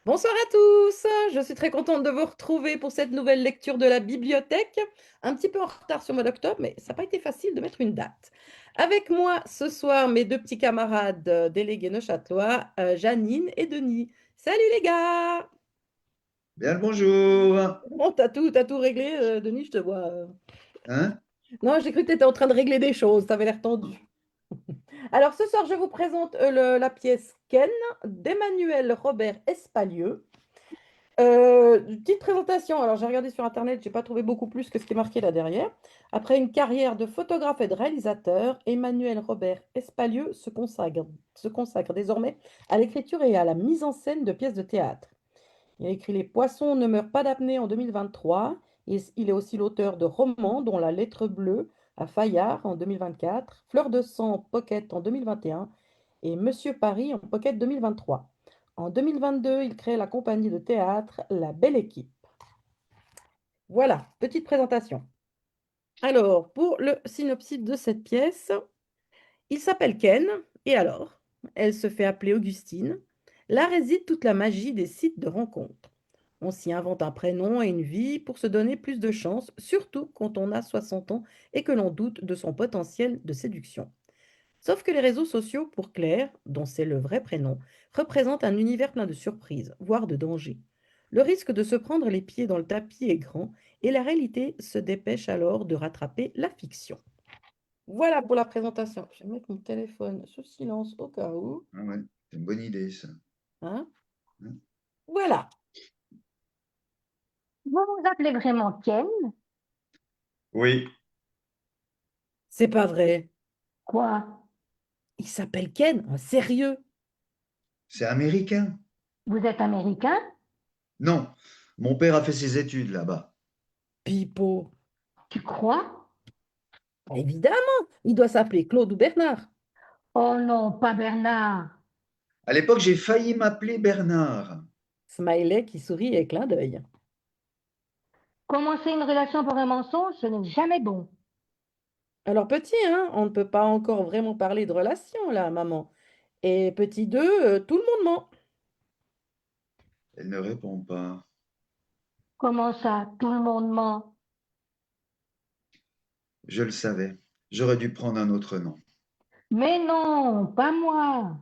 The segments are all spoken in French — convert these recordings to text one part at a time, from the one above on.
Bonsoir à tous, je suis très contente de vous retrouver pour cette nouvelle lecture de la bibliothèque. Un petit peu en retard sur le mois d'octobre, mais ça n'a pas été facile de mettre une date. Avec moi ce soir, mes deux petits camarades délégués neuchâtelois, Janine et Denis. Salut les gars! Bien le bonjour. Bon, t'as tout réglé, Denis, je te vois. Hein? Non, j'ai cru que tu étais en train de régler des choses, tu avais l'air tendu. Alors ce soir, je vous présente la pièce Ken d'Emmanuel Robert Espalieu. Petite présentation. Alors, j'ai regardé sur Internet, j'ai pas trouvé beaucoup plus que ce qui est marqué là derrière. Après une carrière de photographe et de réalisateur, Emmanuel Robert Espalieu se consacre désormais à l'écriture et à la mise en scène de pièces de théâtre. Il a écrit Les Poissons ne meurent pas d'apnée en 2023. Il est aussi l'auteur de romans, dont La Lettre bleue à Fayard en 2024, Fleur de sang Pocket en 2021 et Monsieur Paris en Pocket 2023. En 2022, il crée la compagnie de théâtre La Belle Équipe. Voilà, petite présentation. Alors, pour le synopsis de cette pièce, il s'appelle Ken, et alors? Elle se fait appeler Augustine. Là réside toute la magie des sites de rencontres. On s'y invente un prénom et une vie pour se donner plus de chance, surtout quand on a 60 ans et que l'on doute de son potentiel de séduction. Sauf que les réseaux sociaux, pour Claire, dont c'est le vrai prénom, représentent un univers plein de surprises, voire de dangers. Le risque de se prendre les pieds dans le tapis est grand, et la réalité se dépêche alors de rattraper la fiction. Voilà pour la présentation. Je vais mettre mon téléphone sur silence au cas où. Ah ouais, c'est une bonne idée, ça. Hein. Hein? Voilà. Vous vous appelez vraiment Ken? Oui, C'est pas vrai. Quoi? Il s'appelle Ken, en sérieux. c'est américain. Vous êtes américain? Non, mon père a fait ses études là-bas. Pipo. Tu crois? Évidemment, il doit s'appeler Claude ou Bernard. Oh non, pas Bernard. À l'époque, j'ai failli m'appeler Bernard. Smiley qui sourit et clin d'œil. Commencer une relation par un mensonge, ce n'est jamais bon. Alors petit, hein, on ne peut pas encore vraiment parler de relation là, maman. Et petit 2, tout le monde ment. Elle ne répond pas. Comment ça, tout le monde ment? Je le savais. J'aurais dû prendre un autre nom. Mais non, pas moi.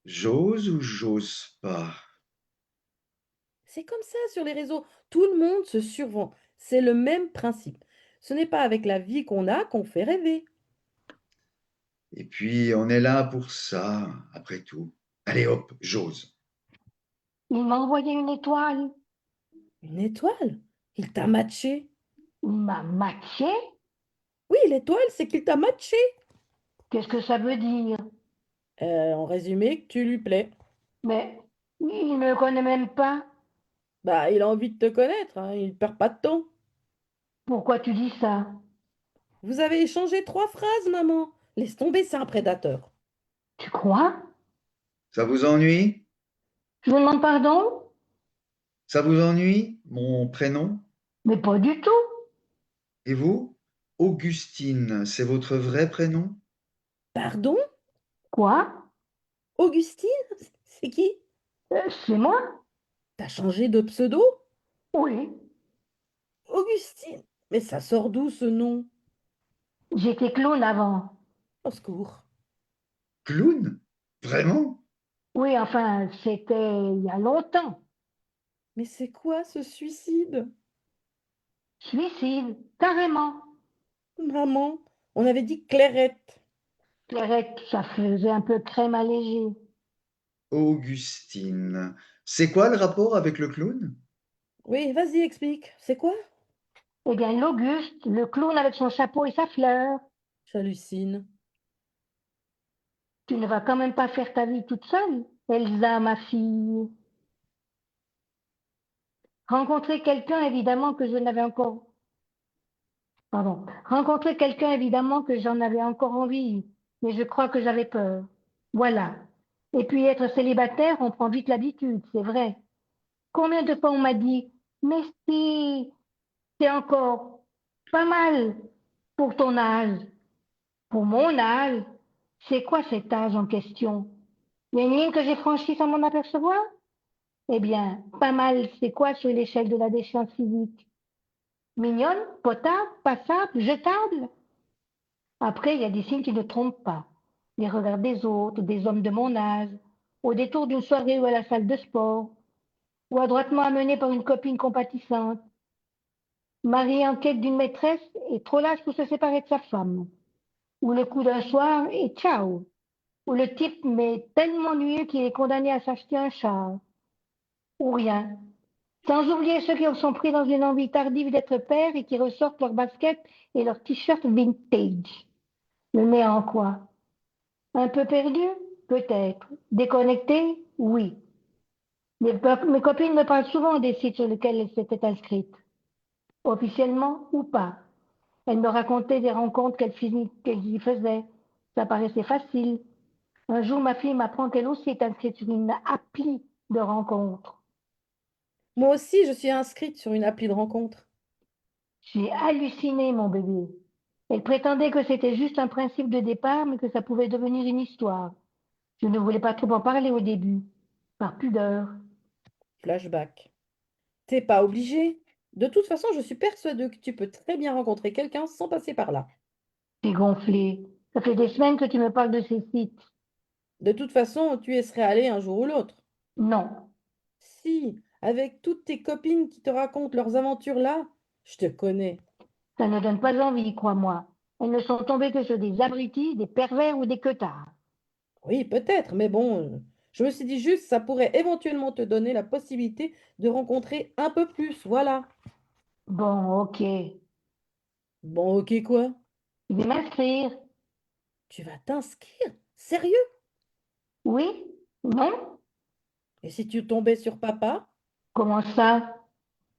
J'ose ou j'ose pas? C'est comme ça sur les réseaux. Tout le monde se survend. C'est le même principe. Ce n'est pas avec la vie qu'on a qu'on fait rêver. Et puis, on est là pour ça, après tout. Allez hop, j'ose. Il m'a envoyé une étoile. Une étoile? Il t'a matché? Il m'a matché. Oui, l'étoile, c'est qu'il t'a matché. Qu'est-ce que ça veut dire? En résumé, que tu lui plais. Mais il ne me connaît même pas. Bah, il a envie de te connaître, hein, il perd pas de temps. Pourquoi tu dis ça? Vous avez échangé 3 phrases, maman. Laisse tomber, c'est un prédateur. Tu crois? Ça vous ennuie? Je vous demande pardon? Ça vous ennuie, mon prénom? Mais pas du tout. Et vous? Augustine, c'est votre vrai prénom? Pardon? Quoi? Augustine? C'est qui? C'est moi? T'as changé de pseudo? Oui. Augustine? Mais ça sort d'où ce nom? J'étais clown avant. Au secours. Clown? Vraiment? Oui, enfin, c'était il y a longtemps. Mais c'est quoi ce suicide? Suicide, carrément. Maman, on avait dit Clairette. Clairette, ça faisait un peu crème allégée. Augustine. C'est quoi le rapport avec le clown? Oui, vas-y, explique. C'est quoi? Eh bien, l'Auguste, le clown avec son chapeau et sa fleur. J'hallucine. Tu ne vas quand même pas faire ta vie toute seule, Elsa, ma fille. Rencontrer quelqu'un, évidemment, que je n'avais encore... Pardon. Rencontrer quelqu'un, évidemment, que j'en avais encore envie, mais je crois que j'avais peur. Voilà. Et puis être célibataire, on prend vite l'habitude, c'est vrai. Combien de fois on m'a dit, mais si, c'est encore pas mal pour ton âge. Pour mon âge, c'est quoi cet âge en question? Il y a une ligne que j'ai franchie sans m'en apercevoir? Eh bien, pas mal, c'est quoi sur l'échelle de la déchéance physique? Mignonne, potable, passable, jetable? Après, il y a des signes qui ne trompent pas. Les regards des autres, des hommes de mon âge, au détour d'une soirée ou à la salle de sport, ou adroitement amené par une copine compatissante. Marié en quête d'une maîtresse et trop lâche pour se séparer de sa femme. Ou le coup d'un soir et ciao. Ou le type mais tellement ennuyeux qu'il est condamné à s'acheter un char. Ou rien. Sans oublier ceux qui sont pris dans une envie tardive d'être père et qui ressortent leurs baskets et leurs t-shirts vintage. Le nez en quoi? Un peu perdu? Peut-être. Déconnecté? Oui. Mes copines me parlent souvent des sites sur lesquels elles s'étaient inscrites, officiellement ou pas. Elles me racontaient des rencontres qu'elles y faisaient. Ça paraissait facile. Un jour, ma fille m'apprend qu'elle aussi est inscrite sur une appli de rencontre. Moi aussi, je suis inscrite sur une appli de rencontre. J'ai halluciné, mon bébé. Elle prétendait que c'était juste un principe de départ, mais que ça pouvait devenir une histoire. Je ne voulais pas trop en parler au début, par pudeur. Flashback. T'es pas obligé. De toute façon, je suis persuadée que tu peux très bien rencontrer quelqu'un sans passer par là. J'ai gonflé. Ça fait des semaines que tu me parles de ces sites. De toute façon, tu y serais allé un jour ou l'autre. Non, Si, avec toutes tes copines qui te racontent leurs aventures là, je te connais. ça ne donne pas envie, crois-moi. Elles ne sont tombées que sur des abrutis, des pervers ou des queutards. Oui, peut-être, mais bon, je me suis dit juste, ça pourrait éventuellement te donner la possibilité de rencontrer un peu plus, voilà. Bon, ok. Bon, ok quoi? Je vais m'inscrire. Tu vas t'inscrire? Sérieux? Oui? Non? Et si tu tombais sur papa, Comment ça?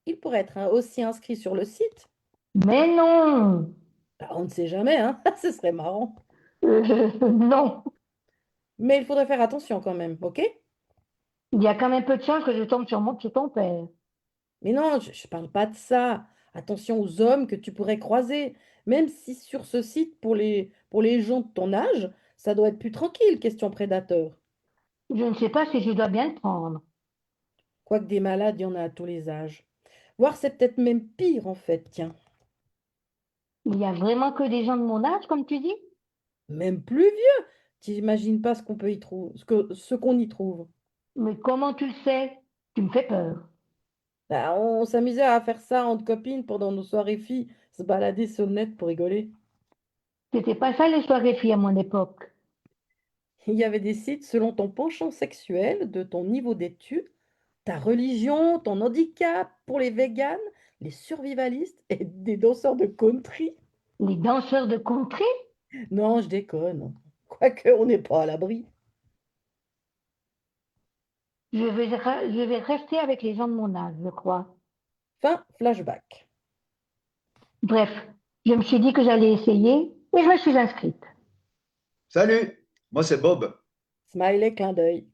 il pourrait être aussi inscrit sur le site. Mais non! Bah, on ne sait jamais, hein? Ce serait marrant. Non. Mais il faudrait faire attention quand même, ok? Il y a quand même peu de chances que je tombe sur ton père. Mais non, je ne parle pas de ça. Attention aux hommes que tu pourrais croiser. Même si sur ce site, pour les gens de ton âge, ça doit être plus tranquille, question prédateur. Je ne sais pas si je dois bien le prendre. Quoique des malades, il y en a à tous les âges. Voire c'est peut-être même pire en fait, tiens. Il y a vraiment que des gens de mon âge, comme tu dis? Même plus vieux. T'imagines pas ce qu'on peut y trouver, ce qu'on y trouve. Mais comment tu le sais? Tu me fais peur. Bah, on s'amusait à faire ça entre copines pendant nos soirées filles, se balader sur le net pour rigoler. C'était pas ça les soirées filles à mon époque. Il y avait des sites selon ton penchant sexuel, de ton niveau d'études, ta religion, ton handicap, pour les véganes, les survivalistes et des danseurs de country. Les danseurs de country? Non, je déconne. Quoique, on n'est pas à l'abri. Je vais rester avec les gens de mon âge, je crois. Fin flashback. Bref, je me suis dit que j'allais essayer et je me suis inscrite. Salut, moi c'est Bob. Smiley, clin d'œil.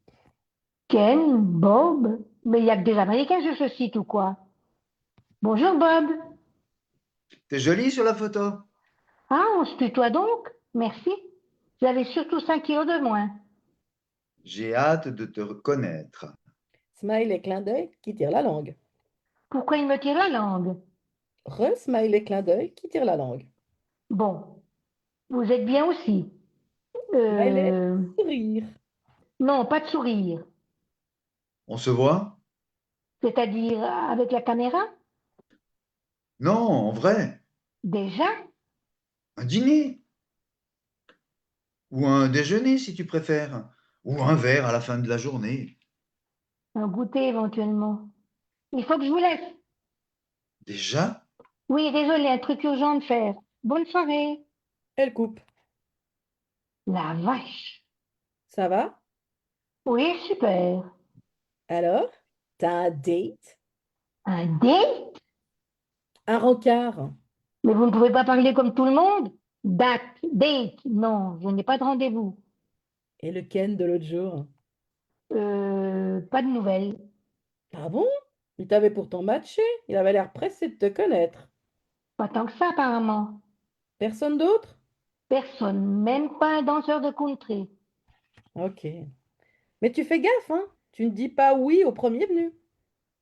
Ken, Bob, mais il y a que des Américains sur ce site ou quoi? Bonjour Bob. T'es jolie sur la photo? Ah, on se tutoie donc? Merci. J'avais surtout 5 kilos de moins. J'ai hâte de te reconnaître. Smiley, clin d'œil qui tire la langue. Pourquoi il me tire la langue? Re-smiley, clin d'œil qui tire la langue. Bon, vous êtes bien aussi. Smiley, Euh, sourire. non, pas de sourire. On se voit? C'est-à-dire avec la caméra? Non, en vrai. Déjà? Un dîner. Ou un déjeuner si tu préfères. Ou un verre à la fin de la journée. Un goûter éventuellement. Il faut que je vous laisse. Déjà? Oui, désolé, un truc urgent de faire. Bonne soirée. Elle coupe. La vache. Ça va? Oui, super. Alors? T'as un date? Un date? Un rencard? Mais vous ne pouvez pas parler comme tout le monde? Date, date. Non, je n'ai pas de rendez-vous. Et le Ken de l'autre jour? Pas de nouvelles. Ah bon? Il t'avait pourtant matché. Il avait l'air pressé de te connaître. Pas tant que ça, apparemment. Personne d'autre? Personne, même pas un danseur de country. Ok. Mais tu fais gaffe, hein? Tu ne dis pas oui au premier venu.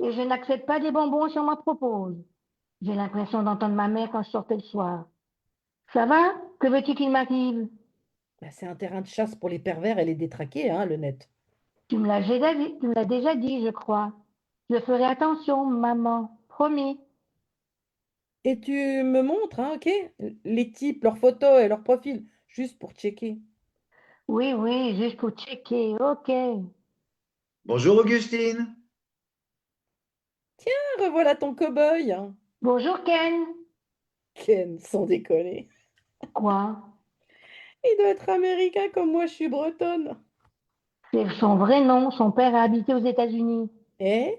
Et je n'accepte pas des bonbons si on m'en propose. J'ai l'impression d'entendre ma mère quand je sortais le soir. Ça va? Que veux-tu qu'il m'arrive? Bah, c'est un terrain de chasse pour les pervers et les détraqués, hein, le net. Tu me l'as déjà dit, je crois. Je ferai attention, maman. Promis. Et tu me montres, hein, ok? Les types, leurs photos et leurs profils, juste pour checker. Oui, oui, juste pour checker. OK. Bonjour Augustine. Ah, revoilà ton cow-boy, hein. Bonjour, Ken. Ken, sans déconner. Quoi? Il doit être américain comme moi, je suis bretonne. C'est son vrai nom. Son père a habité aux États-Unis. Eh?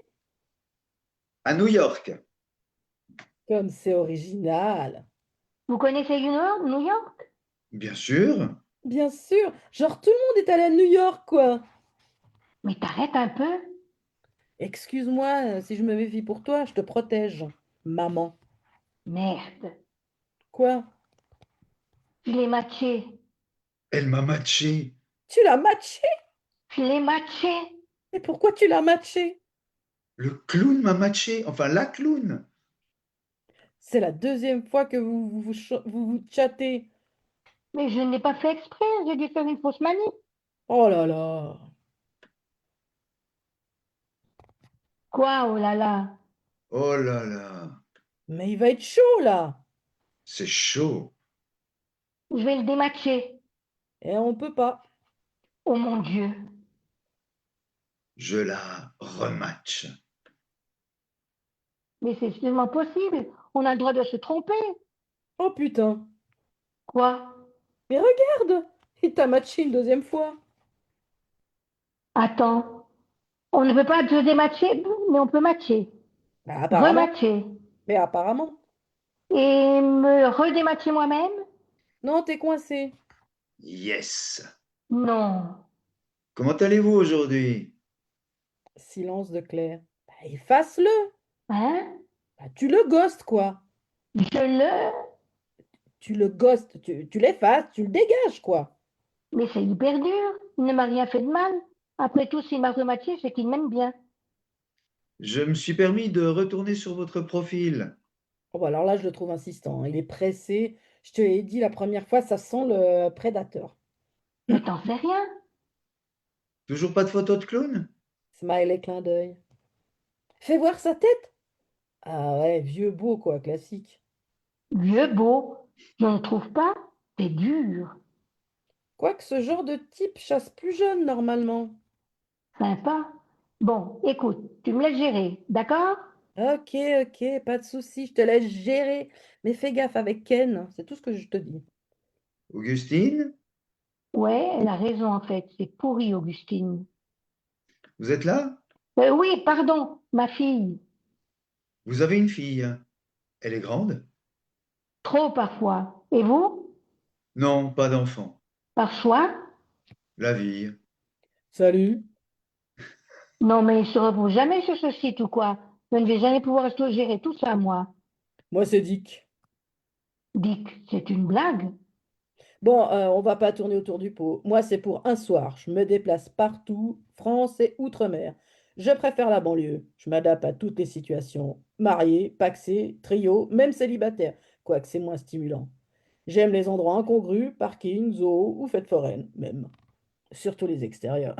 À New York. Comme c'est original. Vous connaissez New York? Bien sûr. Bien sûr. Genre, tout le monde est allé à New York, quoi. Mais t'arrêtes un peu. Excuse-moi si je me méfie pour toi, je te protège, maman. Merde. Quoi? Je l'ai matché. Elle m'a matché. Tu l'as matché? Je l'ai matché. Mais pourquoi tu l'as matché? Le clown m'a matché. Enfin, la clown. C'est la deuxième fois que vous chattez. Mais je ne l'ai pas fait exprès. J'ai dû faire une fausse manie. Oh là là. Quoi, oh là là? Oh là là. Mais il va être chaud, là. C'est chaud. Je vais le dématcher. Et on peut pas. Oh mon Dieu. Je la rematch. Mais c'est sûrement possible. On a le droit de se tromper. Oh putain. Quoi? Mais regarde, il t'a matché une deuxième fois. Attends. On ne peut pas se dématcher, mais on peut matcher. Bah, apparemment. Rematcher. Mais apparemment. Et me redématcher moi-même? Non, t'es coincé. Yes. Non. Comment allez-vous aujourd'hui? Silence de Claire. Bah, efface-le. Hein? Bah, tu le ghostes, quoi. Je le... Tu le ghostes, tu l'effaces, tu le dégages, quoi. Mais c'est hyper dur. Il ne m'a rien fait de mal. Après tout, s'il m'a rematché, c'est qu'il m'aime bien. Je me suis permis de retourner sur votre profil. Oh, bah, alors là, je le trouve insistant, hein. Il est pressé. Je te l'ai dit la première fois, ça sent le prédateur. Mais t'en sais rien. Toujours pas de photo de clown? Smiley clin d'œil. Fais voir sa tête. Ah ouais, vieux beau, quoi, classique. Vieux beau. Je ne trouve pas. C'est dur. Quoique ce genre de type chasse plus jeune, normalement. Sympa. Bon, écoute, tu me laisses gérer, d'accord? Ok, ok, pas de souci, je te laisse gérer. Mais fais gaffe avec Ken, c'est tout ce que je te dis. Augustine? Ouais, elle a raison en fait. C'est pourri, Augustine. Vous êtes là? Oui, pardon, ma fille. Vous avez une fille. Elle est grande? Trop parfois. Et vous? Non, pas d'enfant. Par choix? La vie. Salut. Non, mais il se repose jamais sur ce site ou quoi? Je ne vais jamais pouvoir tout gérer tout ça, moi. Moi, c'est Dick. Dick, c'est une blague? Bon, on va pas tourner autour du pot. Moi, c'est pour un soir. Je me déplace partout, France et Outre-mer. Je préfère la banlieue. Je m'adapte à toutes les situations. Marié, pacsé, trio, même célibataire. Quoique c'est moins stimulant. J'aime les endroits incongrus, parking, zoo ou fêtes foraines, même. Surtout les extérieurs.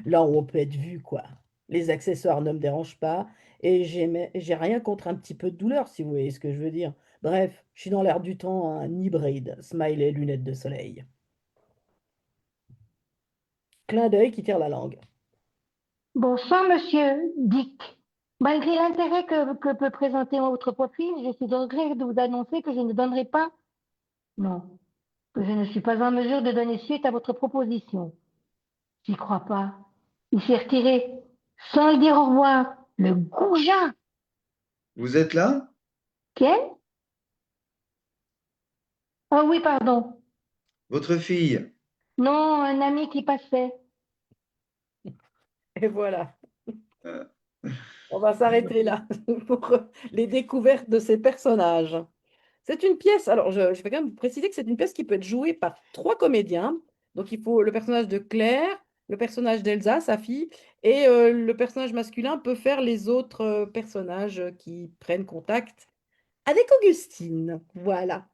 Là où on peut être vu, quoi. Les accessoires ne me dérangent pas et j'ai rien contre un petit peu de douleur, si vous voyez ce que je veux dire. Bref, je suis dans l'air du temps, un hybride, smiley, lunettes de soleil. Clin d'œil qui tire la langue. Bon sang, monsieur Dick. Malgré l'intérêt que peut présenter votre profil, je suis au regret de vous annoncer que je ne donnerai pas, non, que je ne suis pas en mesure de donner suite à votre proposition. J'y crois pas. Il s'est retiré sans le dire au revoir. Le goujat. Vous êtes là? Quel? Ah oui, pardon. Votre fille? Non, un ami qui passait. Et voilà, Euh, on va s'arrêter là pour les découvertes de ces personnages. C'est une pièce, alors je vais quand même vous préciser que c'est une pièce qui peut être jouée par trois comédiens. Donc il faut le personnage de Claire, le personnage d'Elsa, sa fille, et le personnage masculin peut faire les autres personnages qui prennent contact avec Augustine. Voilà.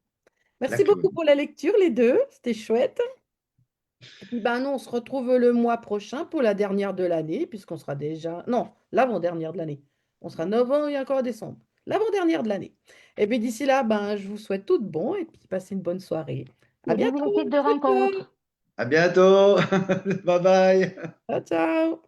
La Merci beaucoup clown. pour la lecture, les deux. C'était chouette. Et puis, ben, nous, on se retrouve le mois prochain pour la dernière de l'année, puisqu'on sera déjà... Non, l'avant-dernière de l'année. On sera novembre et encore décembre. L'avant-dernière de l'année. Et puis d'ici là, ben, je vous souhaite tout de bon et puis passez une bonne soirée. À Et vive bientôt. les sites de Ciao, ciao. rencontres. À bientôt. Bye bye. Ciao, ciao.